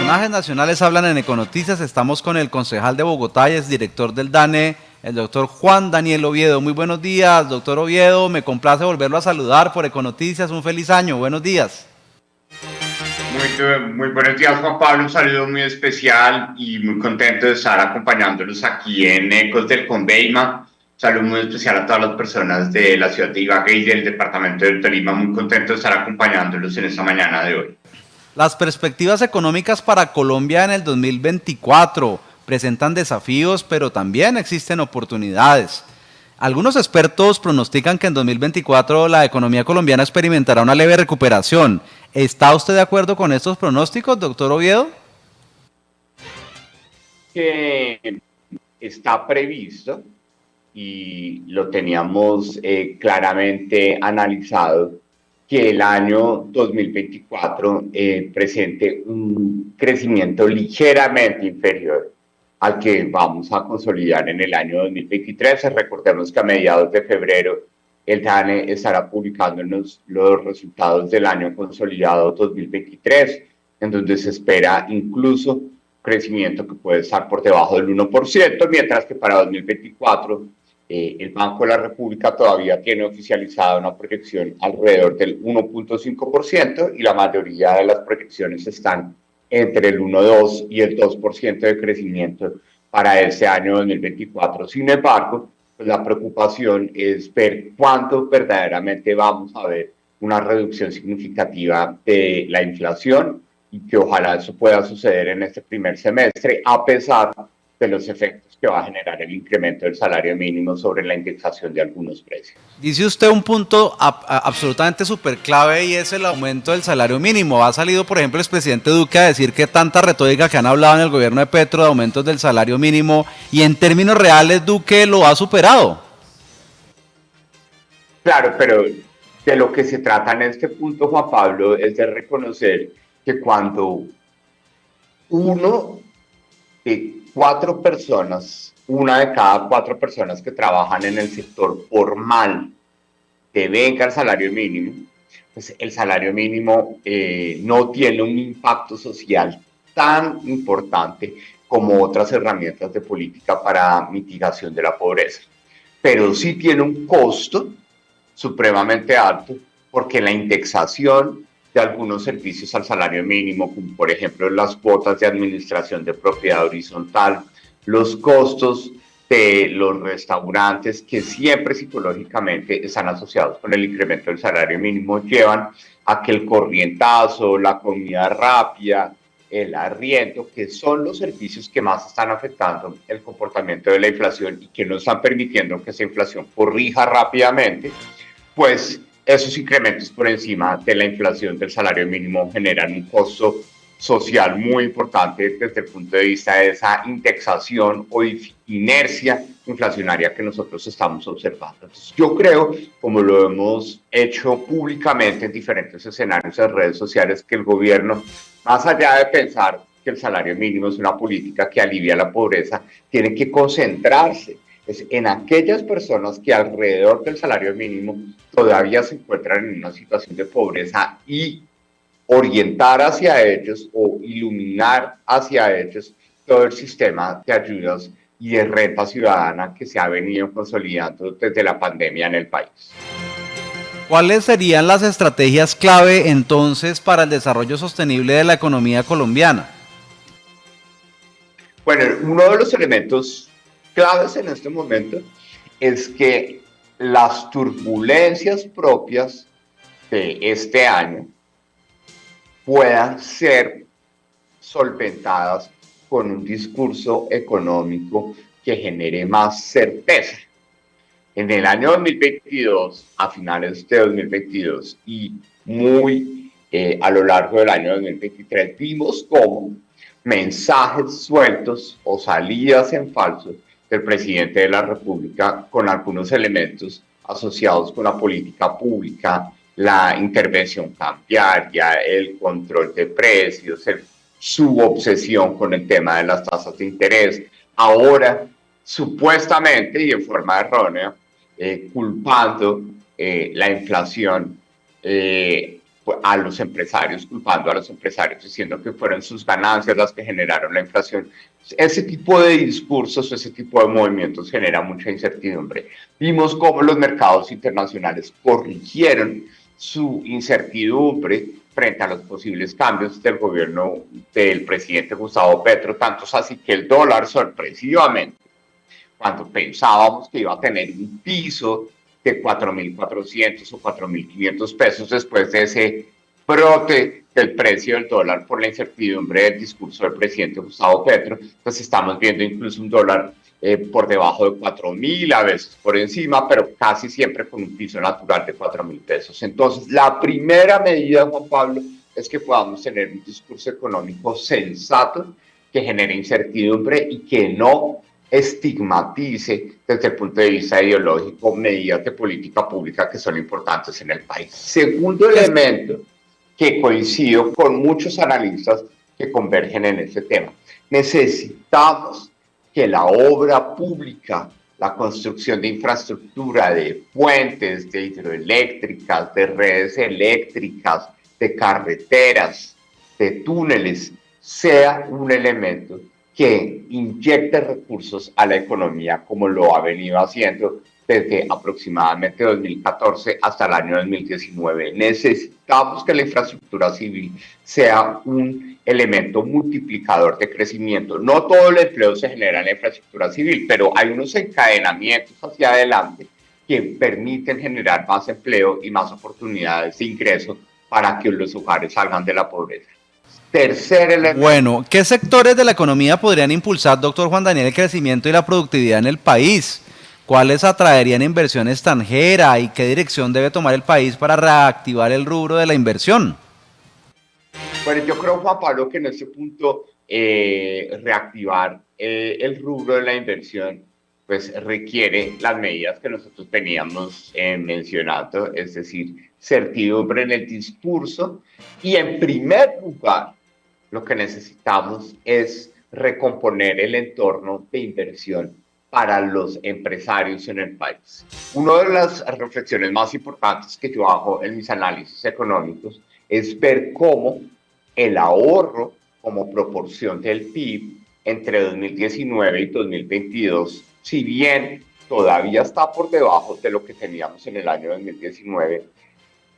personajes nacionales hablan en Econoticias. Estamos con el concejal de Bogotá y es director del DANE, el doctor Juan Daniel Oviedo. Muy buenos días, doctor Oviedo. Me complace volverlo a saludar por Econoticias. Un feliz año. Buenos días. Muy buenos días, Juan Pablo. Un saludo muy especial y muy contento de estar acompañándolos aquí en Ecos del Conveima. Un saludo muy especial a todas las personas de la ciudad de Ibagué y del departamento del Tolima. Muy contento de estar acompañándolos en esta mañana de hoy. Las perspectivas económicas para Colombia en el 2024 presentan desafíos, pero también existen oportunidades. Algunos expertos pronostican que en 2024 la economía colombiana experimentará una leve recuperación. ¿Está usted de acuerdo con estos pronósticos, doctor Oviedo? Está previsto y lo teníamos claramente analizado que el año 2024 presente un crecimiento ligeramente inferior al que vamos a consolidar en el año 2023. Recordemos que a mediados de febrero el DANE estará publicando los resultados del año consolidado 2023, en donde se espera incluso crecimiento que puede estar por debajo del 1%, mientras que para 2024 el Banco de la República todavía tiene oficializada una proyección alrededor del 1.5% y la mayoría de las proyecciones están entre el 1,2 y el 2% de crecimiento para este año 2024. Sin embargo, pues la preocupación es ver cuánto verdaderamente vamos a ver una reducción significativa de la inflación y que ojalá eso pueda suceder en este primer semestre, a pesar de los efectos que va a generar el incremento del salario mínimo sobre la indexación de algunos precios. Dice usted un punto absolutamente súper clave y es el aumento del salario mínimo. Ha salido, por ejemplo, el expresidente Duque a decir que tanta retórica que han hablado en el gobierno de Petro de aumentos del salario mínimo y en términos reales Duque lo ha superado. Claro, pero de lo que se trata en este punto, Juan Pablo, es de reconocer que cuando uno de 4 personas, una de cada 4 personas que trabajan en el sector formal que venga el salario mínimo, pues el salario mínimo no tiene un impacto social tan importante como otras herramientas de política para mitigación de la pobreza. Pero sí tiene un costo supremamente alto porque la indexación de algunos servicios al salario mínimo, como por ejemplo las cuotas de administración de propiedad horizontal, los costos de los restaurantes que siempre psicológicamente están asociados con el incremento del salario mínimo, llevan a que el corrientazo, la comida rápida, el arriendo, que son los servicios que más están afectando el comportamiento de la inflación y que no están permitiendo que esa inflación corrija rápidamente, pues esos incrementos por encima de la inflación del salario mínimo generan un costo social muy importante desde el punto de vista de esa indexación o inercia inflacionaria que nosotros estamos observando. Entonces, yo creo, como lo hemos hecho públicamente en diferentes escenarios en redes sociales, que el gobierno, más allá de pensar que el salario mínimo es una política que alivia la pobreza, tiene que concentrarse en aquellas personas que alrededor del salario mínimo todavía se encuentran en una situación de pobreza y orientar hacia ellos o iluminar hacia ellos todo el sistema de ayudas y de renta ciudadana que se ha venido consolidando desde la pandemia en el país. ¿Cuáles serían las estrategias clave entonces para el desarrollo sostenible de la economía colombiana? Bueno, uno de los elementos claves en este momento es que las turbulencias propias de este año puedan ser solventadas con un discurso económico que genere más certeza. En el año 2022, a finales de 2022 y muy a lo largo del año 2023, vimos cómo mensajes sueltos o salidas en falso del presidente de la República con algunos elementos asociados con la política pública, la intervención cambiaria, el control de precios, su obsesión con el tema de las tasas de interés, ahora supuestamente y en forma errónea, culpando la inflación a los empresarios, culpando a los empresarios, diciendo que fueron sus ganancias las que generaron la inflación. Ese tipo de discursos, ese tipo de movimientos genera mucha incertidumbre. Vimos cómo los mercados internacionales corrigieron su incertidumbre frente a los posibles cambios del gobierno del presidente Gustavo Petro, tantos así que el dólar sorpresivamente, cuando pensábamos que iba a tener un piso de 4.400 o 4.500 pesos después de ese brote del precio del dólar por la incertidumbre del discurso del presidente Gustavo Petro, pues estamos viendo incluso un dólar por debajo de 4.000, a veces por encima, pero casi siempre con un piso natural de 4.000 pesos. Entonces, la primera medida, Juan Pablo, es que podamos tener un discurso económico sensato que genere incertidumbre y que no estigmatice desde el punto de vista ideológico medidas de política pública que son importantes en el país. Segundo elemento que coincido con muchos analistas que convergen en este tema. Necesitamos que la obra pública, la construcción de infraestructura, de puentes, de hidroeléctricas, de redes eléctricas, de carreteras, de túneles, sea un elemento que inyecte recursos a la economía como lo ha venido haciendo desde aproximadamente 2014 hasta el año 2019. Necesitamos que la infraestructura civil sea un elemento multiplicador de crecimiento. No todo el empleo se genera en la infraestructura civil, pero hay unos encadenamientos hacia adelante que permiten generar más empleo y más oportunidades de ingreso para que los hogares salgan de la pobreza. Tercer elemento. Bueno, ¿qué sectores de la economía podrían impulsar, doctor Juan Daniel, el crecimiento y la productividad en el país? ¿Cuáles atraerían inversión extranjera y qué dirección debe tomar el país para reactivar el rubro de la inversión? Bueno, yo creo, Juan Pablo, que en este punto reactivar el rubro de la inversión pues requiere las medidas que nosotros teníamos mencionado, es decir, certidumbre en el discurso y en primer lugar lo que necesitamos es recomponer el entorno de inversión para los empresarios en el país. Una de las reflexiones más importantes que yo hago en mis análisis económicos es ver cómo el ahorro como proporción del PIB entre 2019 y 2022, si bien todavía está por debajo de lo que teníamos en el año 2019,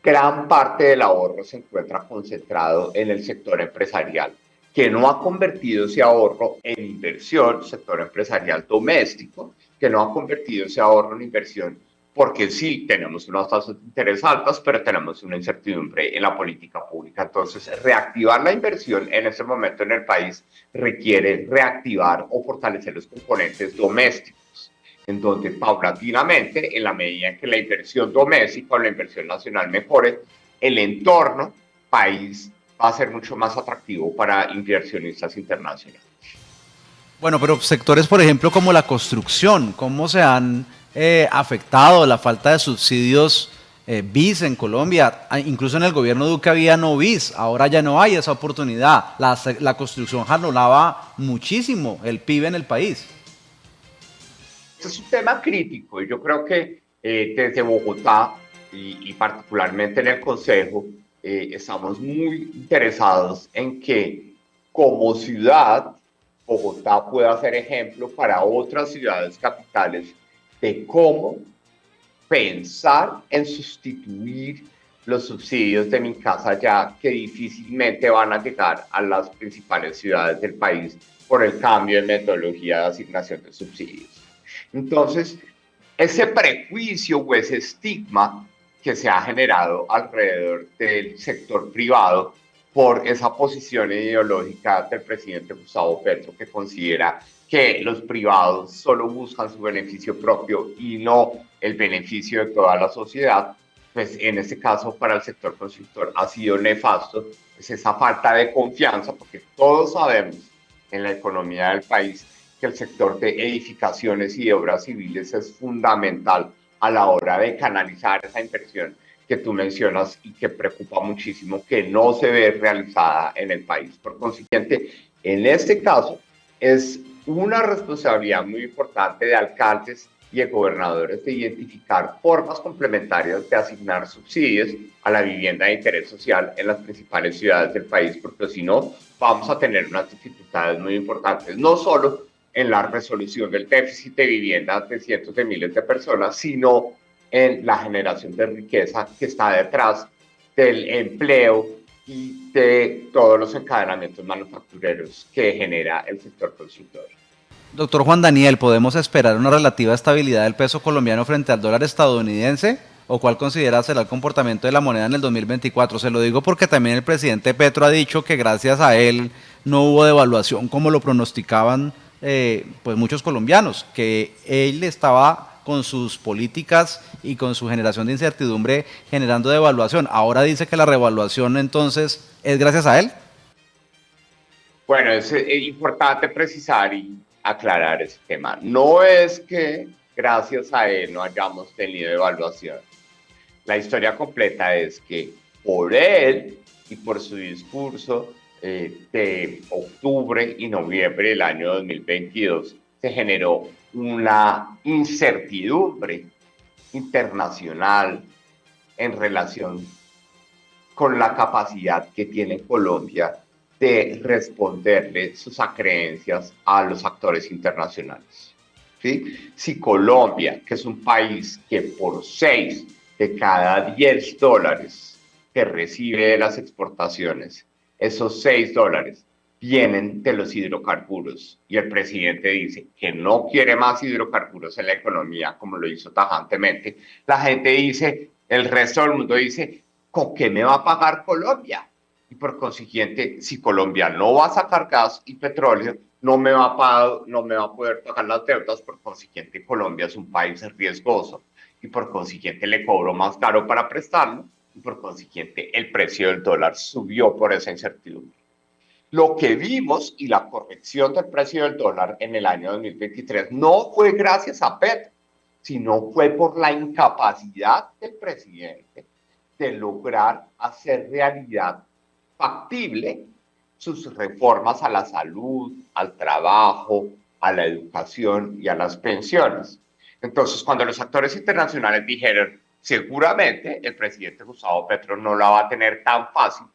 gran parte del ahorro se encuentra concentrado en el sector empresarial, que no ha convertido ese ahorro en inversión, sector empresarial doméstico, que no ha convertido ese ahorro en inversión, porque sí, tenemos unas tasas de interés altas, pero tenemos una incertidumbre en la política pública. Entonces, reactivar la inversión en este momento en el país requiere reactivar o fortalecer los componentes domésticos, en donde paulatinamente, en la medida en que la inversión doméstica o la inversión nacional mejore, el entorno país va a ser mucho más atractivo para inversionistas internacionales. Bueno, pero sectores, por ejemplo, como la construcción, ¿cómo se han afectado la falta de subsidios BIS en Colombia? Incluso en el gobierno Duque había no BIS, ahora ya no hay esa oportunidad. La construcción jalonaba muchísimo el PIB en el país. Este es un tema crítico y yo creo que desde Bogotá y particularmente en el Consejo estamos muy interesados en que como ciudad Bogotá pueda ser ejemplo para otras ciudades capitales de cómo pensar en sustituir los subsidios de Mi Casa Ya, que difícilmente van a llegar a las principales ciudades del país por el cambio de metodología de asignación de subsidios. Entonces, ese prejuicio o ese estigma que se ha generado alrededor del sector privado por esa posición ideológica del presidente Gustavo Petro, que considera que los privados solo buscan su beneficio propio y no el beneficio de toda la sociedad, pues en este caso para el sector constructor ha sido nefasto, pues esa falta de confianza, porque todos sabemos en la economía del país que el sector de edificaciones y de obras civiles es fundamental a la hora de canalizar esa inversión que tú mencionas y que preocupa muchísimo que no se ve realizada en el país. Por consiguiente, en este caso es una responsabilidad muy importante de alcaldes y gobernadores de identificar formas complementarias de asignar subsidios a la vivienda de interés social en las principales ciudades del país, porque si no, vamos a tener unas dificultades muy importantes, no solo en la resolución del déficit de vivienda de cientos de miles de personas, sino en la generación de riqueza que está detrás del empleo y de todos los encadenamientos manufactureros que genera el sector constructor. Doctor Juan Daniel, ¿podemos esperar una relativa estabilidad del peso colombiano frente al dólar estadounidense? ¿O cuál considera será el comportamiento de la moneda en el 2024? Se lo digo porque también el presidente Petro ha dicho que gracias a él no hubo devaluación como lo pronosticaban pues muchos colombianos, que él estaba con sus políticas y con su generación de incertidumbre generando devaluación. Ahora dice que la revaluación entonces es gracias a él. Bueno, es importante precisar y aclarar ese tema. No es que gracias a él no hayamos tenido evaluación. La historia completa es que por él y por su discurso de octubre y noviembre del año 2022 se generó una incertidumbre internacional en relación con la capacidad que tiene Colombia de responderle sus acreencias a los actores internacionales. ¿Sí? Si Colombia, que es un país que por 6 de cada 10 dólares que recibe de las exportaciones, esos 6 dólares vienen de los hidrocarburos y el presidente dice que no quiere más hidrocarburos en la economía, como lo hizo tajantemente, la gente dice, el resto del mundo dice, ¿con qué me va a pagar Colombia? Y por consiguiente, si Colombia no va a sacar gas y petróleo, no me va a poder pagar las deudas, por consiguiente Colombia es un país riesgoso y por consiguiente le cobro más caro para prestarlo y por consiguiente el precio del dólar subió por esa incertidumbre. Lo que vimos y la corrección del precio del dólar en el año 2023 no fue gracias a Petro, sino fue por la incapacidad del presidente de lograr hacer realidad factible sus reformas a la salud, al trabajo, a la educación y a las pensiones. Entonces, cuando los actores internacionales dijeron, seguramente el presidente Gustavo Petro no la va a tener tan fácil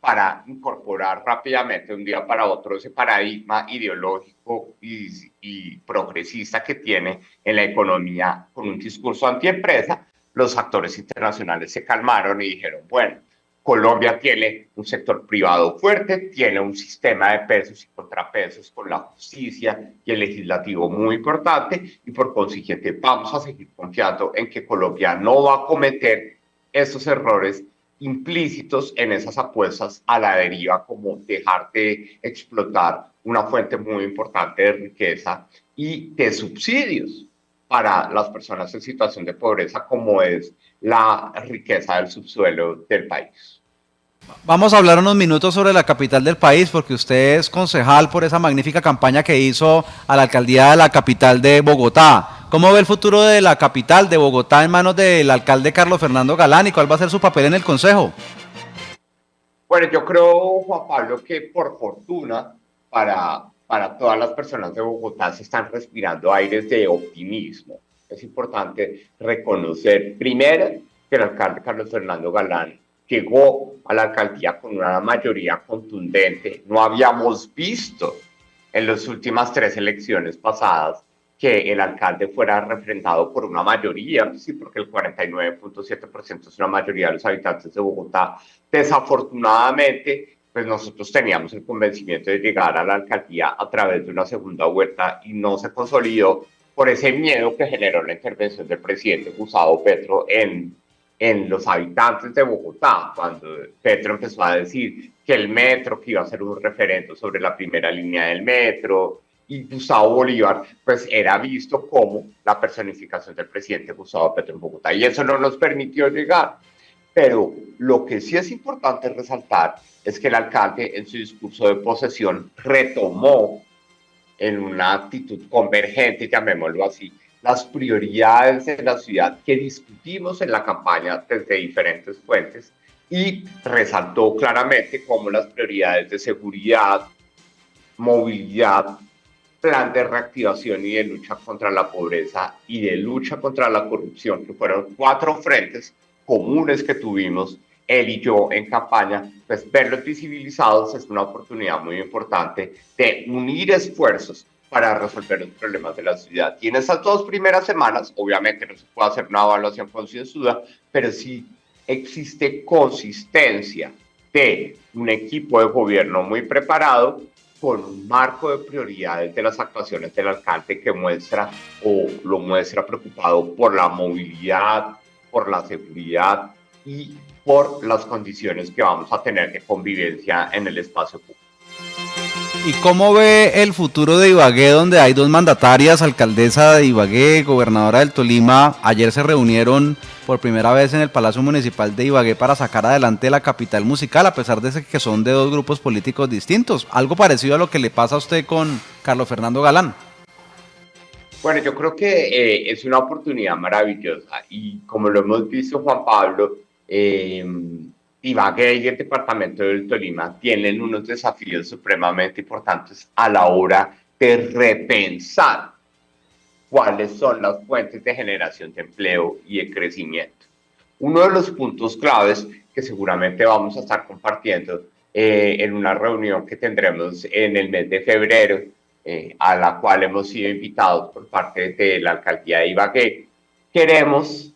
para incorporar rápidamente de un día para otro ese paradigma ideológico y progresista que tiene en la economía con un discurso antiempresa, los actores internacionales se calmaron y dijeron, bueno, Colombia tiene un sector privado fuerte, tiene un sistema de pesos y contrapesos con la justicia y el legislativo muy importante y por consiguiente vamos a seguir confiando en que Colombia no va a cometer esos errores implícitos en esas apuestas a la deriva, como dejar de explotar una fuente muy importante de riqueza y de subsidios para las personas en situación de pobreza, como es la riqueza del subsuelo del país. Vamos a hablar unos minutos sobre la capital del país, porque usted es concejal por esa magnífica campaña que hizo a la alcaldía de la capital de Bogotá. ¿Cómo ve el futuro de la capital de Bogotá en manos del alcalde Carlos Fernando Galán y cuál va a ser su papel en el consejo? Bueno, yo creo, Juan Pablo, que por fortuna para todas las personas de Bogotá se están respirando aires de optimismo. Es importante reconocer, primero, que el alcalde Carlos Fernando Galán llegó a la alcaldía con una mayoría contundente. No habíamos visto en las últimas 3 elecciones pasadas que el alcalde fuera refrendado por una mayoría, sí, porque el 49.7% es una mayoría de los habitantes de Bogotá. Desafortunadamente, pues nosotros teníamos el convencimiento de llegar a la alcaldía a través de una segunda vuelta y no se consolidó por ese miedo que generó la intervención del presidente Gustavo Petro en los habitantes de Bogotá, cuando Petro empezó a decir que el metro, que iba a ser un referendo sobre la primera línea del metro, y Gustavo Bolívar, pues era visto como la personificación del presidente Gustavo Petro en Bogotá, y eso no nos permitió llegar. Pero lo que sí es importante resaltar es que el alcalde en su discurso de posesión retomó en una actitud convergente, llamémoslo así, las prioridades de la ciudad que discutimos en la campaña desde diferentes fuentes y resaltó claramente cómo las prioridades de seguridad, movilidad plan de reactivación y de lucha contra la pobreza y de lucha contra la corrupción, que fueron 4 frentes comunes que tuvimos él y yo en campaña, pues verlos visibilizados es una oportunidad muy importante de unir esfuerzos para resolver los problemas de la ciudad. Y en esas 2 primeras semanas, obviamente no se puede hacer una evaluación concienzuda, pero sí existe consistencia de un equipo de gobierno muy preparado con un marco de prioridades de las actuaciones del alcalde que muestra o lo muestra preocupado por la movilidad, por la seguridad y por las condiciones que vamos a tener de convivencia en el espacio público. ¿Y cómo ve el futuro de Ibagué, donde hay 2 mandatarias, alcaldesa de Ibagué, gobernadora del Tolima? Ayer se reunieron por primera vez en el Palacio Municipal de Ibagué para sacar adelante la capital musical, a pesar de que son de 2 grupos políticos distintos. Algo parecido a lo que le pasa a usted con Carlos Fernando Galán. Bueno, yo creo que es una oportunidad maravillosa y como lo hemos visto, Juan Pablo, Ibagué y el departamento del Tolima tienen unos desafíos supremamente importantes a la hora de repensar cuáles son las fuentes de generación de empleo y de crecimiento. Uno de los puntos claves que seguramente vamos a estar compartiendo en una reunión que tendremos en el mes de febrero, a la cual hemos sido invitados por parte de la alcaldía de Ibagué, queremos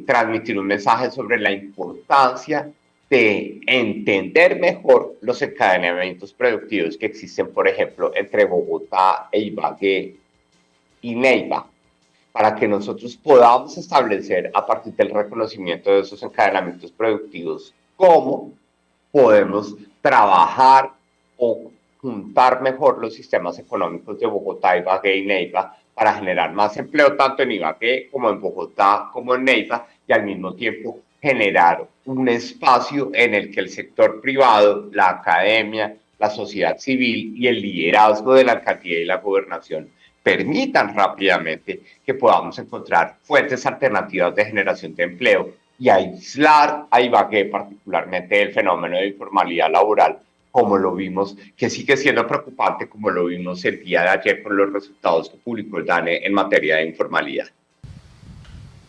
transmitir un mensaje sobre la importancia de entender mejor los encadenamientos productivos que existen, por ejemplo, entre Bogotá e Ibagué y Neiva, para que nosotros podamos establecer a partir del reconocimiento de esos encadenamientos productivos cómo podemos trabajar o juntar mejor los sistemas económicos de Bogotá, Ibagué y Neiva para generar más empleo tanto en Ibagué como en Bogotá como en Neiva y al mismo tiempo generar un espacio en el que el sector privado, la academia, la sociedad civil y el liderazgo de la alcaldía y la gobernación permitan rápidamente que podamos encontrar fuentes alternativas de generación de empleo y aislar a Ibagué particularmente del fenómeno de informalidad laboral, como lo vimos, que sigue siendo preocupante, como lo vimos el día de ayer con los resultados que publicó el DANE en materia de informalidad.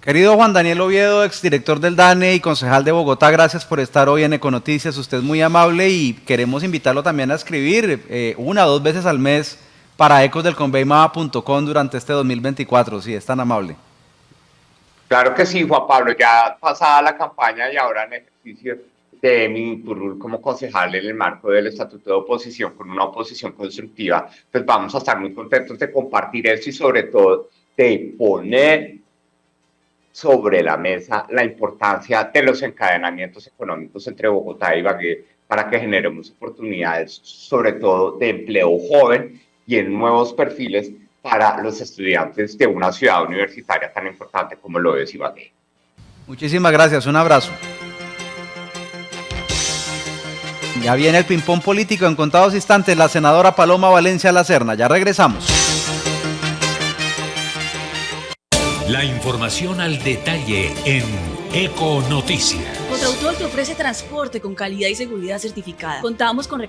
Querido Juan Daniel Oviedo, exdirector del DANE y concejal de Bogotá, gracias por estar hoy en Econoticias. Usted es muy amable y queremos invitarlo también a escribir 1 o 2 veces al mes para ecosdelconveymapa.com durante este 2024, si es tan amable. Claro que sí, Juan Pablo, ya pasada la campaña y ahora en ejercicio de mi curul como concejal en el marco del Estatuto de Oposición con una oposición constructiva, pues vamos a estar muy contentos de compartir esto y sobre todo de poner sobre la mesa la importancia de los encadenamientos económicos entre Bogotá y Ibagué para que generemos oportunidades, sobre todo de empleo joven y en nuevos perfiles para los estudiantes de una ciudad universitaria tan importante como lo es Ibagué. Muchísimas gracias, un abrazo. Ya viene el ping-pong político en contados instantes, la senadora Paloma Valencia Lacerna. Ya regresamos. La información al detalle en Econoticias. Contraautor te ofrece transporte con calidad y seguridad certificada. Contamos con